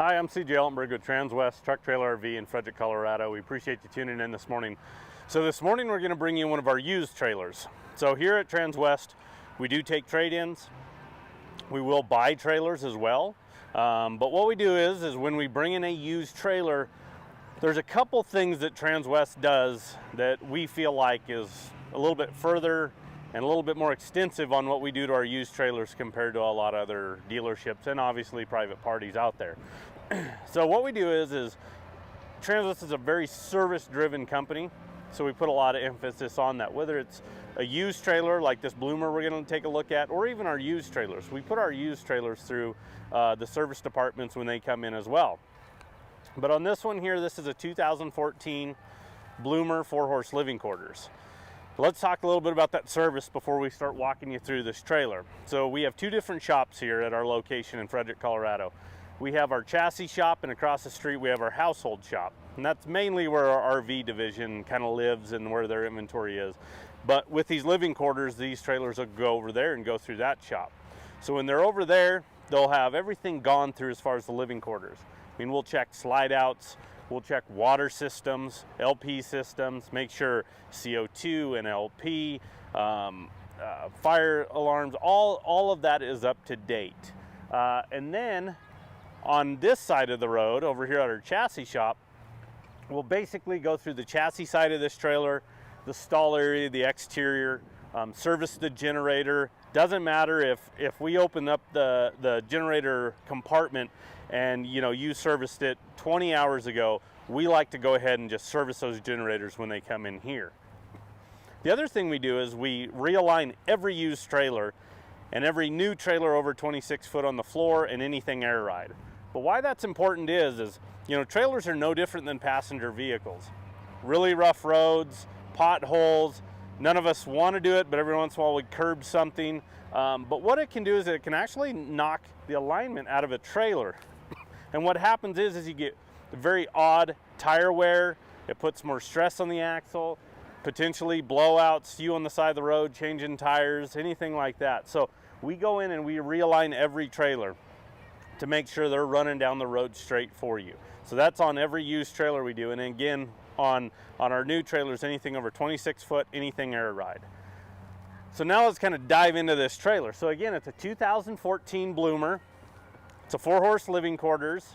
Hi, I'm CJ Altenberg with Transwest Truck Trailer RV in Frederick, Colorado. We appreciate you tuning in this morning. So this morning we're going to bring you one of our used trailers. So here at Transwest, we do take trade-ins. We will buy trailers as well. But what we do is when we bring in a used trailer, there's a couple things that Transwest does that we feel like is a little bit further and a little bit more extensive on what we do to our used trailers compared to a lot of other dealerships and obviously private parties out there. So what we do is Transwest is a very service-driven company, so we put a lot of emphasis on that. Whether it's a used trailer like this Bloomer we're going to take a look at, or even our used trailers. We put our used trailers through the service departments when they come in as well. But on this one here, this is a 2014 Bloomer 4-horse living quarters. Let's talk a little bit about that service before we start walking you through this trailer. So we have two different shops here at our location in Frederick, Colorado. We have our chassis shop, and across the street we have our household shop. And that's mainly where our RV division kind of lives and where their inventory is. But with these living quarters, these trailers will go over there and go through that shop. So when they're over there, they'll have everything gone through as far as the living quarters. I mean, we'll check slide outs, we'll check water systems, LP systems, make sure CO2 and LP, fire alarms, all of that is up to date. And then on this side of the road, over here at our chassis shop, we'll basically go through the chassis side of this trailer, the stall area, the exterior, service the generator. Doesn't matter if we open up the generator compartment and you serviced it 20 hours ago, we like to go ahead and just service those generators when they come in here. The other thing we do is we realign every used trailer and every new trailer over 26 foot on the floor and anything air ride. But why that's important is trailers are no different than passenger vehicles. Really rough roads, potholes. None of us want to do it, but every once in a while we curb something. But what it can do is it can actually knock the alignment out of a trailer. And what happens is you get very odd tire wear. It puts more stress on the axle, potentially blowouts, you on the side of the road, changing tires, anything like that. So we go in and we realign every trailer to make sure they're running down the road straight for you. So that's on every used trailer we do. And again, on our new trailers, anything over 26 foot, anything air ride. So now let's kind of dive into this trailer. So again, it's a 2014 Bloomer. It's a 4-horse living quarters.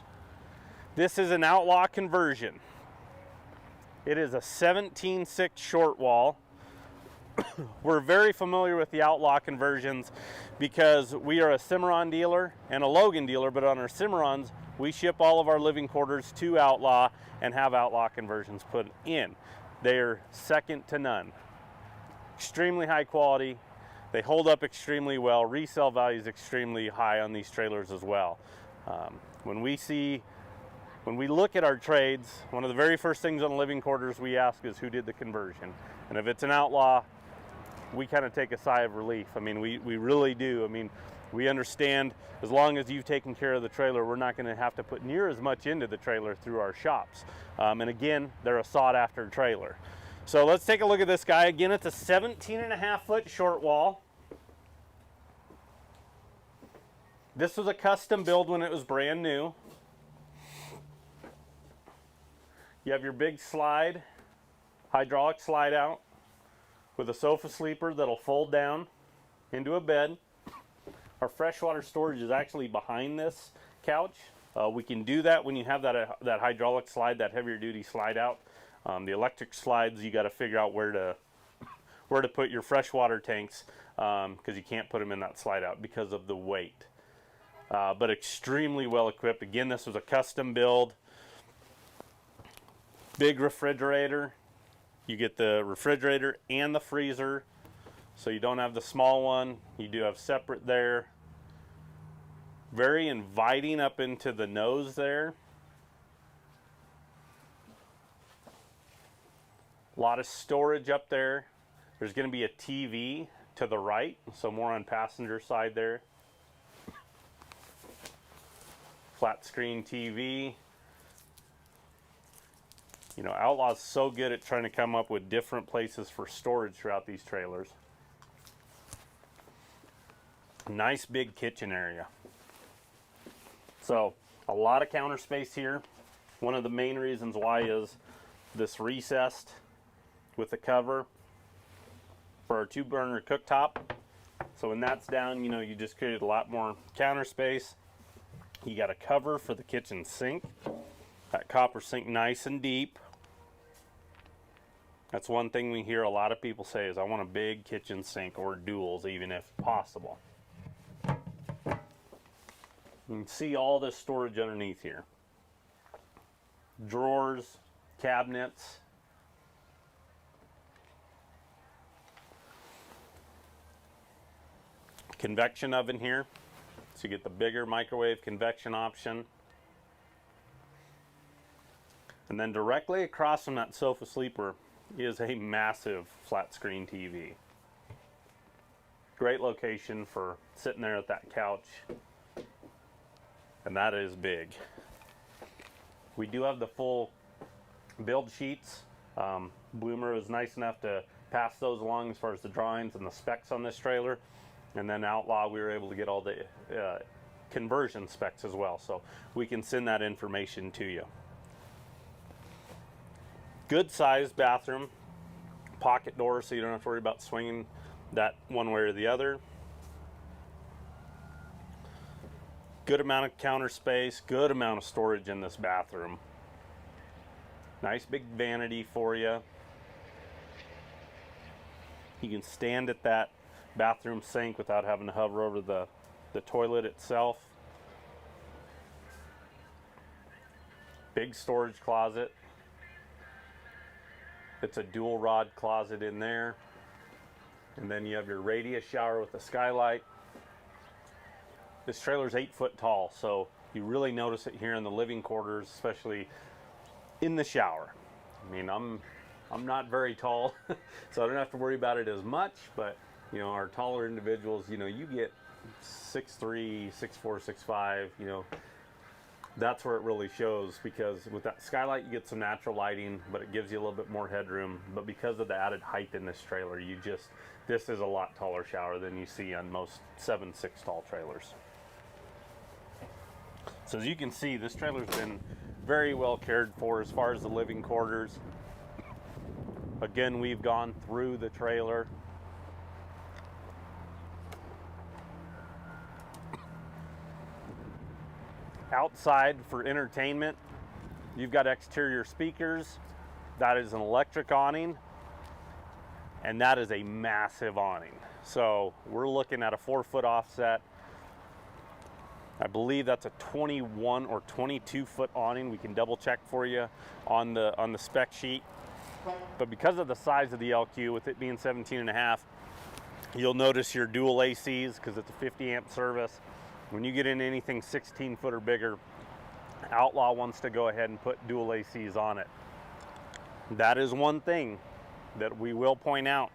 This is an Outlaw conversion. It is a 17.6 short wall. We're very familiar with the Outlaw conversions because we are a Cimarron dealer and a Logan dealer, but on our Cimarrons, we ship all of our living quarters to Outlaw and have Outlaw conversions put in. They're second to none. Extremely high quality. They hold up extremely well. Resale value is extremely high on these trailers as well. When we look at our trades, one of the very first things on the living quarters we ask is who did the conversion. And if it's an Outlaw, we kind of take a sigh of relief. I mean, we really do. I mean, we understand as long as you've taken care of the trailer, we're not going to have to put near as much into the trailer through our shops. And again, they're a sought after trailer. So let's take a look at this guy. Again, it's a 17.5 foot short wall. This was a custom build when it was brand new. You have your big slide, hydraulic slide out with a sofa sleeper that'll fold down into a bed. Our freshwater storage is actually behind this couch. We can do that when you have that hydraulic slide, that heavier duty slide out. The electric slides, you got to figure out where to put your freshwater tanks because you can't put them in that slide out because of the weight. But extremely well equipped. Again, this was a custom build. Big refrigerator. You get the refrigerator and the freezer, so you don't have the small one. You do have separate there. Very inviting up into the nose there. A lot of storage up there. There's going to be a TV to the right, so more on passenger side there. Flat screen TV. Outlaw's so good at trying to come up with different places for storage throughout these trailers. Nice big kitchen area. So A lot of counter space here. One of the main reasons why is this recessed with the cover for our 2-burner cooktop. So when that's down, you know, you just created a lot more counter space. You got a cover for the kitchen sink. That copper sink nice and deep. That's one thing we hear a lot of people say is, I want a big kitchen sink, or duals even if possible. You can see all this storage underneath here. Drawers, cabinets. Convection oven here. So you get the bigger microwave convection option. And then directly across from that sofa sleeper is a massive flat screen TV. Great location for sitting there at that couch. And that is big. We do have the full build sheets. Bloomer was nice enough to pass those along as far as the drawings and the specs on this trailer. And then Outlaw, we were able to get all the conversion specs as well. So we can send that information to you. Good sized bathroom, pocket door, so you don't have to worry about swinging that one way or the other. Good amount of counter space, good amount of storage in this bathroom. Nice big vanity for you. You can stand at that bathroom sink without having to hover over the toilet itself. Big storage closet. It's a dual rod closet in there. And then you have your radius shower with a skylight. This trailer is 8 foot tall, so you really notice it here in the living quarters, especially in the shower. I mean, I'm not very tall, so I don't have to worry about it as much, but you know, our taller individuals, you know, you get 6'3", 6'4", 6'5", you know, that's where it really shows, because with that skylight you get some natural lighting, but it gives you a little bit more headroom. But because of the added height in this trailer, this is a lot taller shower than you see on most 7'6" tall trailers. So as you can see, this trailer's been very well cared for as far as the living quarters. Again, we've gone through the trailer. Outside for entertainment, you've got exterior speakers. That is an electric awning, and that is a massive awning. So we're looking at a 4 foot offset. I believe that's a 21 or 22 foot awning. We can double check for you on the spec sheet. But because of the size of the LQ, with it being 17.5, you'll notice your dual ACs, because it's a 50 amp service. When you get into anything 16 foot or bigger, Outlaw wants to go ahead and put dual ACs on it. That is one thing that we will point out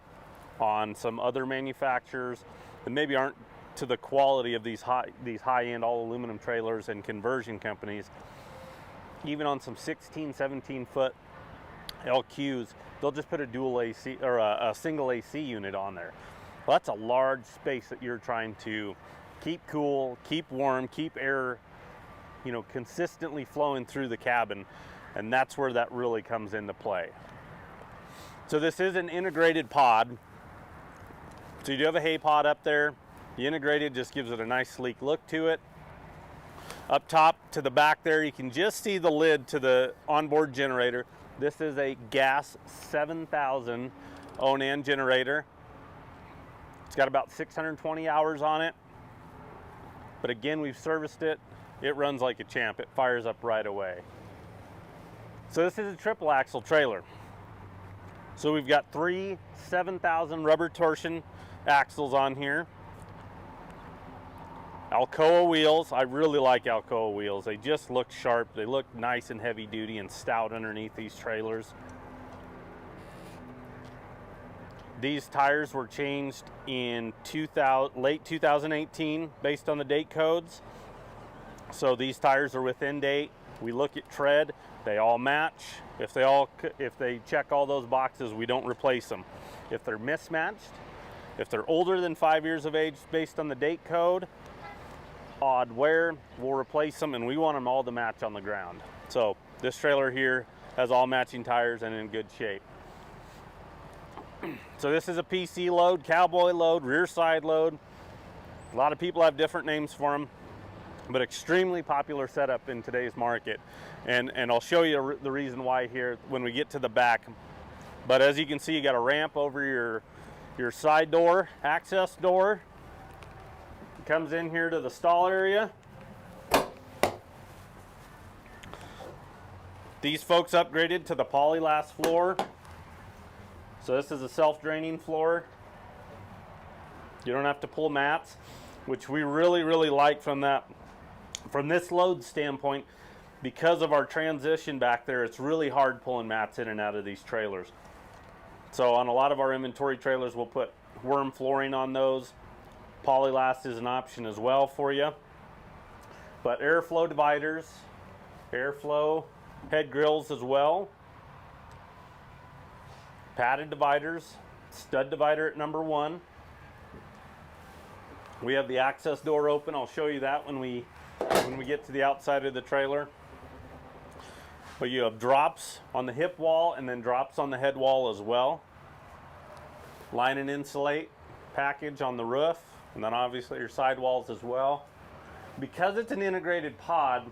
on some other manufacturers that maybe aren't to the quality of these high-end all aluminum trailers and conversion companies. Even on some 16, 17 foot LQs, they'll just put a dual AC or a single AC unit on there. Well, that's a large space that you're trying to keep cool, keep warm, keep air, you know, consistently flowing through the cabin, and that's where that really comes into play. So this is an integrated pod. So you do have a hay pod up there. The integrated just gives it a nice sleek look to it. Up top to the back there, you can just see the lid to the onboard generator. This is a gas 7000 Onan generator. It's got about 620 hours on it. But again, we've serviced it. It runs like a champ. It fires up right away. So this is a triple axle trailer. So we've got 3 7,000 rubber torsion axles on here. Alcoa wheels. I really like Alcoa wheels. They just look sharp. They look nice and heavy duty and stout underneath these trailers. These tires were changed in late 2018 based on the date codes. So these tires are within date. We look at tread, they all match. If they check all those boxes, we don't replace them. If they're mismatched, if they're older than 5 years of age based on the date code, odd wear, we'll replace them, and we want them all to match on the ground. So this trailer here has all matching tires and in good shape. So this is a PC load, cowboy load, rear side load. A lot of people have different names for them, but extremely popular setup in today's market. And I'll show you the reason why here when we get to the back. But as you can see, you got a ramp over your side door, access door. It comes in here to the stall area. These folks upgraded to the polylast floor. So this is a self-draining floor. You don't have to pull mats, which we really like from this load standpoint. Because of our transition back there, it's really hard pulling mats in and out of these trailers. So on a lot of our inventory trailers, we'll put worm flooring on those. Polylast is an option as well for you. But airflow dividers, airflow head grills as well. Padded dividers, stud divider at number 1. We have the access door open. I'll show you that when we get to the outside of the trailer. But you have drops on the hip wall and then drops on the head wall as well. Line and insulate package on the roof, and then obviously your sidewalls as well. Because it's an integrated pod,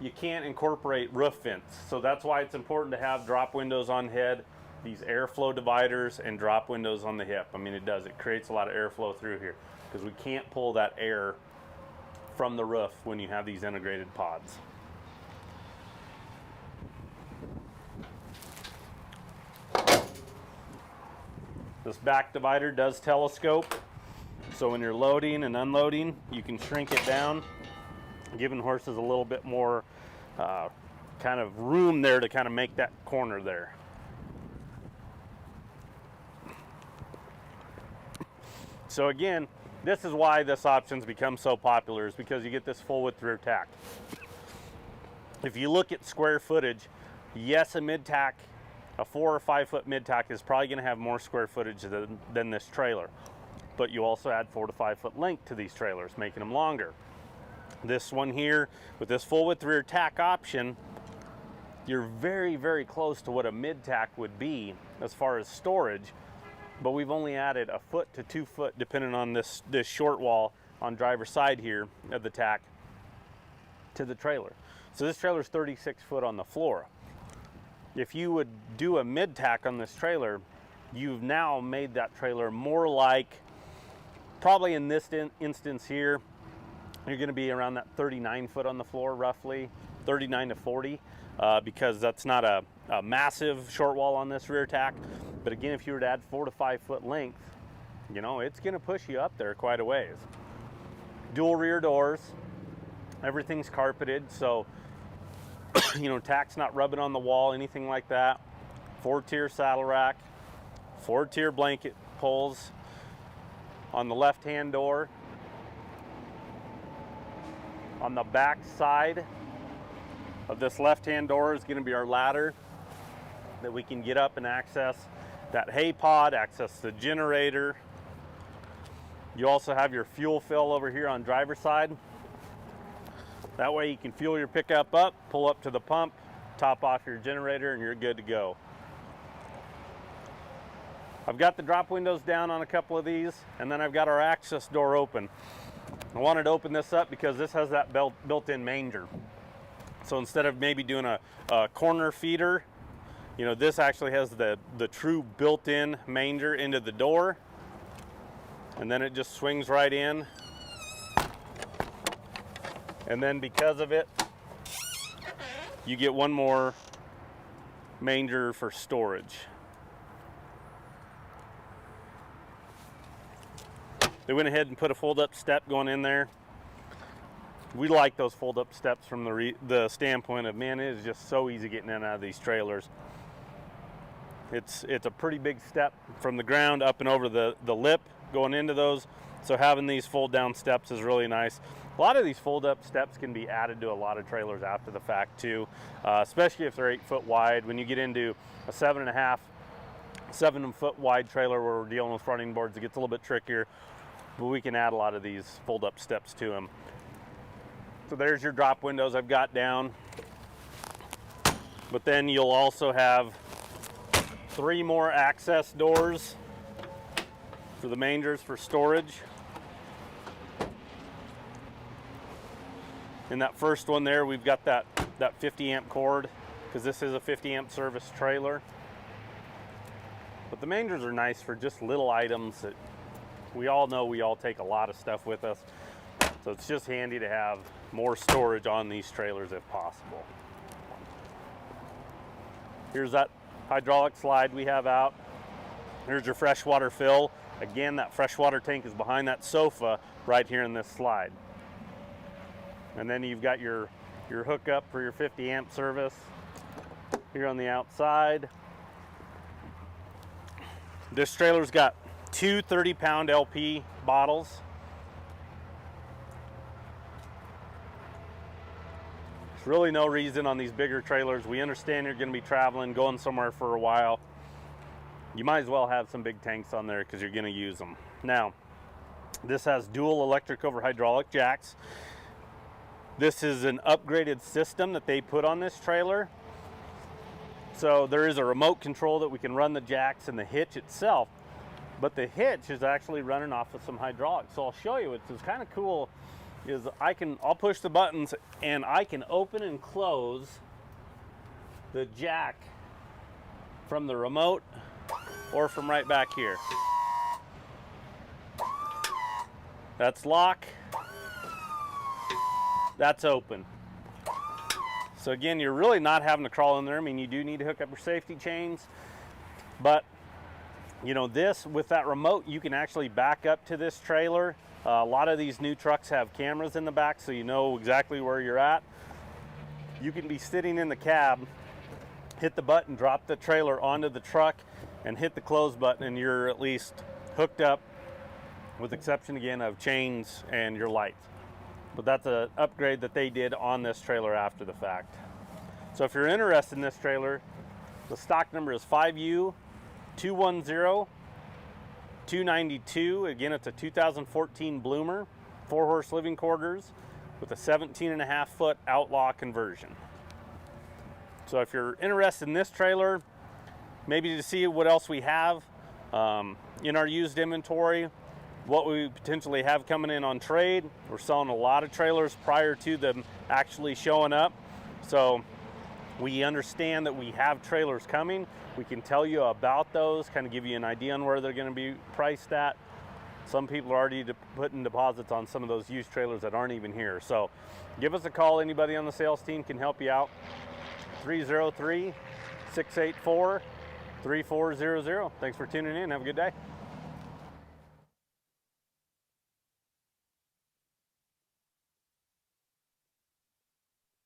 you can't incorporate roof vents. So that's why it's important to have drop windows on head, these airflow dividers, and drop windows on the hip. I mean, it creates a lot of airflow through here because we can't pull that air from the roof when you have these integrated pods. This back divider does telescope, so when you're loading and unloading, you can shrink it down, giving horses a little bit more kind of room there to kind of make that corner there. So again, this is why this option's become so popular, is because you get this full width rear tack. If you look at square footage, yes, a mid-tack, a 4 or 5 foot mid-tack is probably going to have more square footage than this trailer. But you also add 4 to 5 foot length to these trailers, making them longer. This one here, with this full width rear tack option, you're very close to what a mid-tack would be as far as storage. But we've only added a foot to 2 foot, depending on this short wall on driver's side here of the tack, to the trailer. So this trailer's 36 foot on the floor. If you would do a mid-tack on this trailer, you've now made that trailer more like, probably in this instance here, you're going to be around that 39 foot on the floor, roughly 39 to 40, because that's not a massive short wall on this rear tack. But again, if you were to add 4 to 5 foot length, you know, it's going to push you up there quite a ways. Dual rear doors, everything's carpeted, so you know, tack's not rubbing on the wall, anything like that. 4-tier saddle rack, 4-tier blanket pulls on the left-hand door. On the back side of this left-hand door is going to be our ladder that we can get up and access that hay pod, access the generator. You also have your fuel fill over here on driver's side. That way you can fuel your pickup up, pull up to the pump, top off your generator, and you're good to go. I've got the drop windows down on a couple of these, and then I've got our access door open. I wanted to open this up because this has that built-in manger. So instead of maybe doing a corner feeder, you know, this actually has the true built-in manger into the door, and then it just swings right in. And then because of it, you get one more manger for storage. They went ahead and put a fold-up step going in there. We like those fold-up steps from the standpoint of, man, it is just so easy getting in and out of these trailers. It's a pretty big step from the ground up and over the lip going into those. So having these fold-down steps is really nice. A lot of these fold-up steps can be added to a lot of trailers after the fact too, especially if they're 8 foot wide. When you get into a 7 foot wide trailer where we're dealing with running boards, it gets a little bit trickier, but we can add a lot of these fold-up steps to them. So there's your drop windows I've got down. But then you'll also have 3 more access doors for the mangers for storage. In that first one there, we've got that 50 amp cord, because this is a 50 amp service trailer. But the mangers are nice for just little items that we all know we all take a lot of stuff with us. So it's just handy to have more storage on these trailers if possible. Here's that hydraulic slide we have out. Here's your freshwater fill. Again, that freshwater tank is behind that sofa right here in this slide. And then you've got your hookup for your 50 amp service here on the outside. This trailer's got 2 30-pound LP bottles. There's really no reason on these bigger trailers. We understand you're going to be traveling, going somewhere for a while. You might as well have some big tanks on there because you're going to use them. Now, this has dual electric over hydraulic jacks. This is an upgraded system that they put on this trailer. So there is a remote control that we can run the jacks and the hitch itself, but the hitch is actually running off of some hydraulics. So I'll show you. It's kind of cool. I'll push the buttons and I can open and close the jack from the remote or from right back here. That's lock. That's open. So again, you're really not having to crawl in there. I mean, you do need to hook up your safety chains, but you know, this with that remote, you can actually back up to this trailer. A lot of these new trucks have cameras in the back, so you know exactly where you're at. You can be sitting in the cab, hit the button, drop the trailer onto the truck, and hit the close button, and you're at least hooked up, with exception again of chains and your lights. But that's an upgrade that they did on this trailer after the fact. So if you're interested in this trailer, the stock number is 5U210292. Again, it's a 2014 Bloomer, 4-horse living quarters with a 17.5-foot Outlaw conversion. So if you're interested in this trailer, maybe to see what else we have in our used inventory, what we potentially have coming in on trade. We're selling a lot of trailers prior to them actually showing up. So we understand that we have trailers coming. We can tell you about those, kind of give you an idea on where they're going to be priced at. Some people are already putting deposits on some of those used trailers that aren't even here. So give us a call. Anybody on the sales team can help you out. 303-684-3400. Thanks for tuning in. Have a good day.